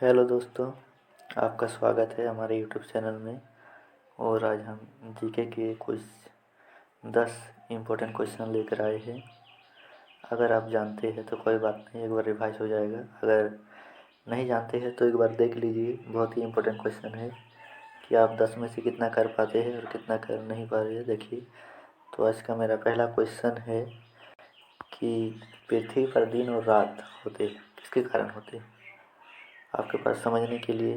Hello दोस्तों, आपका स्वागत है हमारे यूट्यूब चैनल में। और आज हम जीके के कुछ 10 इम्पोर्टेंट क्वेश्चन लेकर आए हैं। अगर आप जानते हैं तो कोई बात नहीं, एक बार रिवाइज हो जाएगा। अगर नहीं जानते हैं तो एक बार देख लीजिए। बहुत ही इम्पोर्टेंट क्वेश्चन है कि आप 10 में से कितना कर पाते हैं और कितना कर नहीं पा रहे हैं। देखिए, तो आज का मेरा पहला क्वेश्चन है कि पृथ्वी पर दिन और रात होते किसके कारण होते हैं। आपके पास समझने के लिए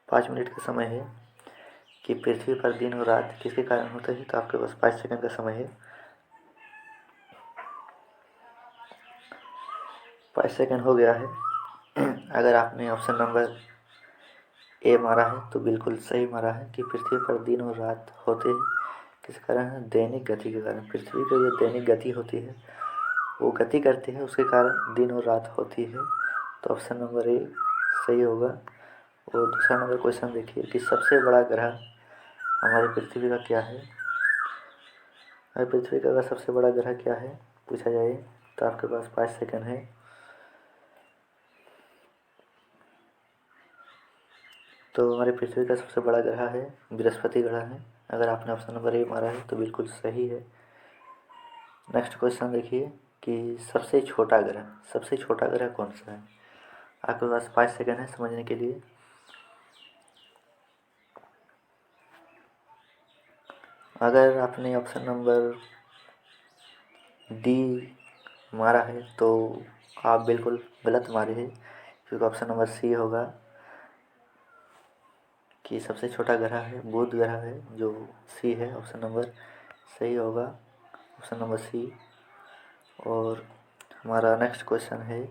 5 मिनट का समय है कि पृथ्वी पर दिन और रात किसके कारण होता है। तो आपके पास 5 सेकंड का समय है। 5 सेकंड हो गया है। अगर आपने ऑप्शन नंबर ए मारा है तो बिल्कुल सही मारा है कि पृथ्वी पर दिन और रात होते हैं किस कारण है, दैनिक गति के कारण। पृथ्वी की जो दैनिक गति होती है वो गति करती है, उसके कारण दिन और रात होती है। तो ऑप्शन नंबर ए सही होगा। और दूसरा नंबर क्वेश्चन देखिए कि सबसे बड़ा ग्रह हमारी पृथ्वी का क्या है। हमारी पृथ्वी का अगर सबसे बड़ा ग्रह क्या है पूछा जाए तो आपके पास 5 सेकंड है। तो हमारी पृथ्वी का सबसे बड़ा ग्रह है बृहस्पति ग्रह है। अगर आपने ऑप्शन नंबर ए मारा है तो बिल्कुल सही है। नेक्स्ट क्वेश्चन देखिए कि सबसे छोटा ग्रह कौन सा है। आपके पास 5 सेकंड है समझने के लिए। अगर आपने ऑप्शन नंबर डी मारा है तो आप बिल्कुल गलत मारे हैं, क्योंकि ऑप्शन नंबर सी होगा कि सबसे छोटा ग्रह है बुध ग्रह है, जो सी है। ऑप्शन नंबर सही होगा, ऑप्शन नंबर सी। और हमारा नेक्स्ट क्वेश्चन है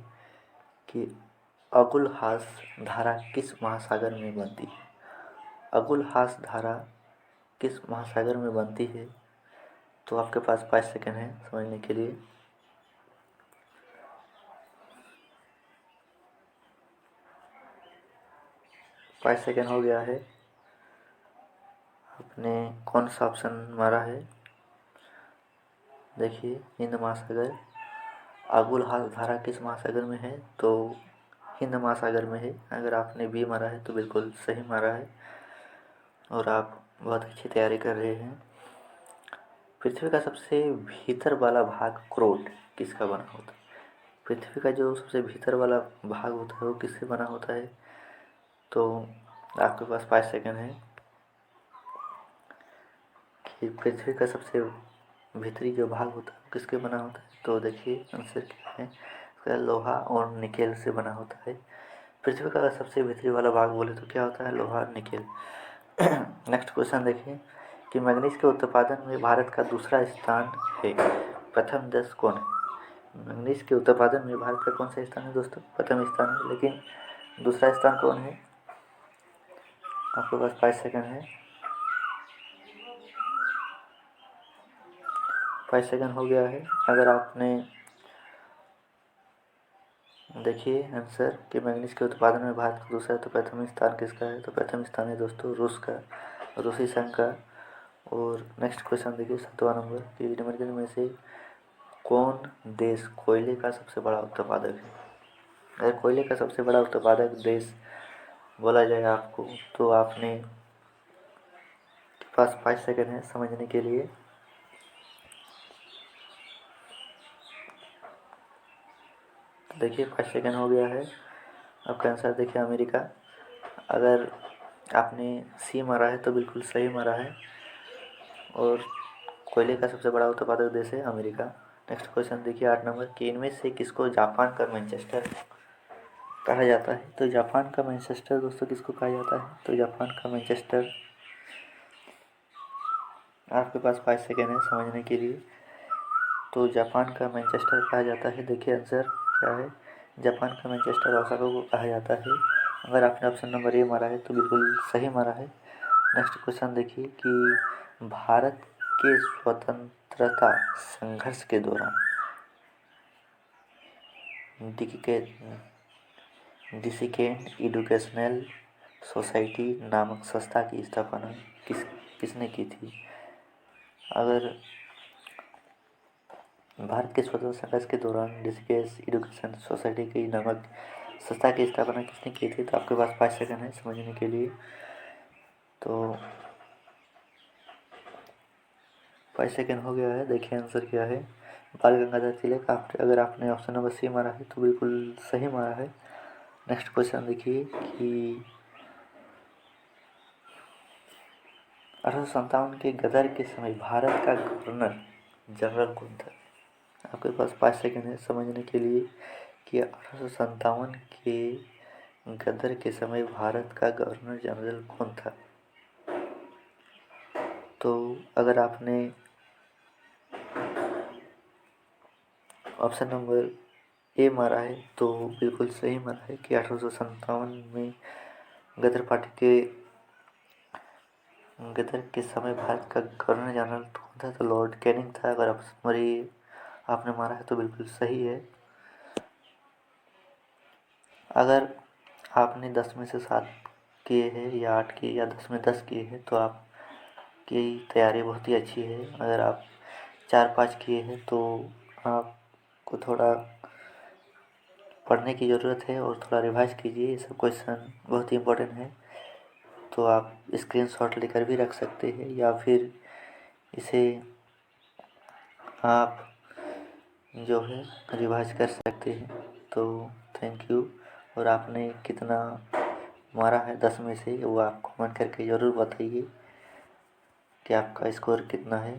कि अगुलहास धारा किस महासागर में बनती है। अगुलहास धारा किस महासागर में बनती है। तो आपके पास 5 सेकंड है समझने के लिए। पाँच सेकंड हो गया है। आपने कौन सा ऑप्शन मारा है। देखिए, हिंद महासागर। अगुलहास धारा किस महासागर में है तो हिंद महासागर में है। अगर आपने बी मारा है तो बिल्कुल सही मारा है और आप बहुत अच्छी तैयारी कर रहे हैं। पृथ्वी का सबसे भीतर वाला भाग क्रोट किसका बना होता है। पृथ्वी का जो सबसे भीतर वाला भाग होता है वो किससे बना होता है। तो आपके पास 5 सेकंड है कि पृथ्वी का सबसे भीतरी जो भाग होता है वो किसके बना होता है। तो देखिए आंसर क्या है, इसका लोहा और निकेल से बना होता है। पृथ्वी का सबसे भीतरी वाला भाग बोले तो क्या होता है, लोहा और निकेल। नेक्स्ट क्वेश्चन देखिए कि मैग्नीज के उत्पादन में भारत का दूसरा स्थान है, प्रथम देश कौन है। मैग्नीज के उत्पादन में भारत का कौन सा स्थान है दोस्तों, प्रथम स्थान है, लेकिन दूसरा स्थान कौन है। आपके पास 5 सेकंड है। 5 सेकंड हो गया है। अगर आपने देखिए आंसर कि मैग्नीज के उत्पादन में भारत का दूसरा है तो प्रथम स्थान किसका है। तो प्रथम स्थान है दोस्तों रूस का, रूसी संघ का। और नेक्स्ट क्वेश्चन देखिए 7वां नंबर कि निम्नलिखित में से कौन देश कोयले का सबसे बड़ा उत्पादक है। अगर कोयले का सबसे बड़ा उत्पादक देश बोला जाए आपको तो आपने के पास 5 सेकंड है समझने के लिए। तो देखिए 5 सेकंड हो गया है। आपका आंसर देखिए अमेरिका। अगर आपने सी मारा है तो बिल्कुल सही मारा है और कोयले का सबसे बड़ा उत्पादक देश है अमेरिका। नेक्स्ट क्वेश्चन देखिए 8 नंबर कि इनमें से किसको जापान का मैनचेस्टर कहा जाता है। तो जापान का मैनचेस्टर दोस्तों किसको कहा जाता है। तो जापान का मैनचेस्टर। आपके पास 5 सेकेंड है समझने के लिए। तो जापान का मैनचेस्टर कहा जाता है। देखिए आंसर क्या है, जापान का मैनचेस्टर ओसाका को कहा जाता है। अगर आपने ऑप्शन नंबर ए मारा है तो बिल्कुल सही मारा है। नेक्स्ट क्वेश्चन देखिए कि भारत के स्वतंत्रता संघर्ष के दौरान डिसिकेंट एजुकेशनल सोसाइटी नामक संस्था की स्थापना किसने की थी। अगर भारत के स्वतंत्रता संघर्ष के दौरान डिसिकेंट एजुकेशन सोसाइटी की नामक संस्था की स्थापना किसने की थी? तो आपके पास 5 सेकंड है समझने के लिए। तो 5 सेकंड हो गया है। देखिए आंसर क्या है। बाल गंगाधर तिलक। अगर आपने ऑप्शन नंबर सी मारा है तो बिल्कुल सही मारा है। नेक्स्ट क्वेश्चन देखिए कि 1857 के गदर के समय भारत का गवर्नर जनरल कौन था? आपके पास 5 सेकंड है समझने के लिए कि 1857 के गदर के समय भारत का गवर्नर जनरल कौन था। तो अगर आपने ऑप्शन नंबर ए मारा है तो बिल्कुल सही मारा है कि 1857 में गदर के समय भारत का गवर्नर जनरल कौन था? तो लॉर्ड कैनिंग था। अगर ऑप्शन नंबर ए आपने मारा है तो बिल्कुल सही है। अगर आपने 10 में से 7 किए हैं या 8 किए या 10 में 10 किए हैं तो आपकी तैयारी बहुत ही अच्छी है। अगर आप 4-5 किए हैं तो आपको थोड़ा पढ़ने की ज़रूरत है और थोड़ा रिवाइज कीजिए। ये सब क्वेश्चन बहुत ही इम्पोर्टेंट है। तो आप स्क्रीनशॉट लेकर भी रख सकते हैं या फिर इसे आप जो है रिवाइज कर सकते हैं। तो थैंक यू। और आपने कितना मारा है 10 में से वो आप कमेंट करके ज़रूर बताइए कि आपका स्कोर कितना है।